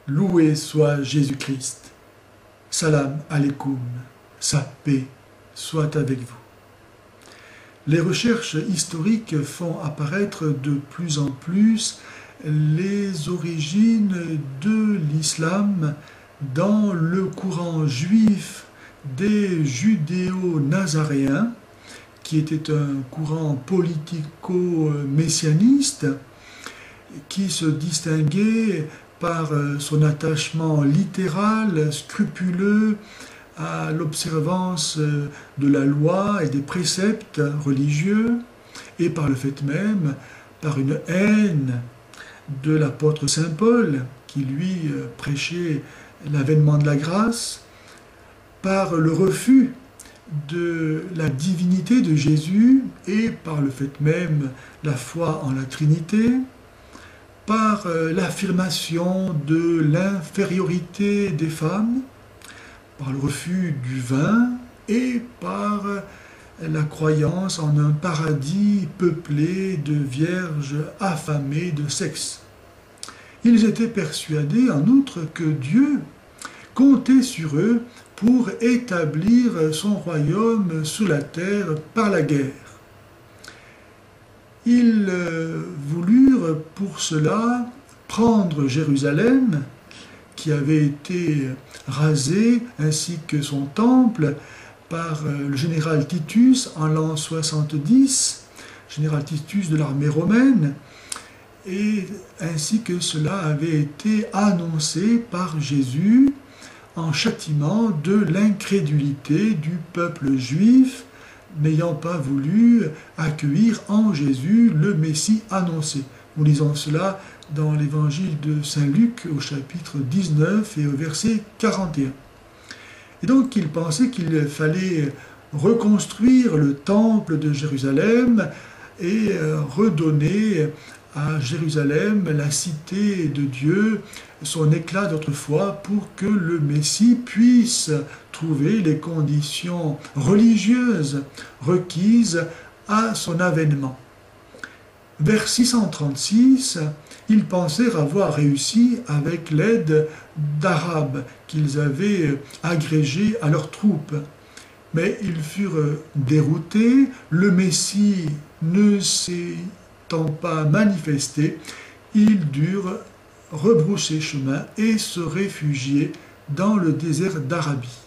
Loué soit Jésus-Christ. Salam alaikum. Sa paix soit avec vous. Les recherches historiques font apparaître de plus en plus les origines de l'islam dans le courant juif des judéo-nazaréens, qui était un courant politico-messianiste qui se distinguait par son attachement littéral, scrupuleux à l'observance de la loi et des préceptes religieux, et par le fait même, par une haine de l'apôtre Saint Paul, qui lui prêchait l'avènement de la grâce, par le refus de la divinité de Jésus et par le fait même la foi en la Trinité, par l'affirmation de l'infériorité des femmes, par le refus du vin et par la croyance en un paradis peuplé de vierges affamées de sexe. Ils étaient persuadés en outre que Dieu comptait sur eux pour établir son royaume sous la terre par la guerre. Ils voulurent pour cela prendre Jérusalem, qui avait été rasée, ainsi que son temple, par le général Titus en l'an 70, général Titus de l'armée romaine, et ainsi que cela avait été annoncé par Jésus en châtiment de l'incrédulité du peuple juif, n'ayant pas voulu accueillir en Jésus le Messie annoncé. Nous lisons cela dans l'évangile de Saint Luc au chapitre 19 et au verset 41. Et donc il pensait qu'il fallait reconstruire le temple de Jérusalem et redonner à Jérusalem, la cité de Dieu, son éclat d'autrefois pour que le Messie puisse trouver les conditions religieuses requises à son avènement. Vers 636, ils pensèrent avoir réussi avec l'aide d'Arabes qu'ils avaient agrégés à leurs troupes. Mais ils furent déroutés, le Messie ne s'étant pas manifesté, ils durent rebrousser chemin et se réfugier dans le désert d'Arabie.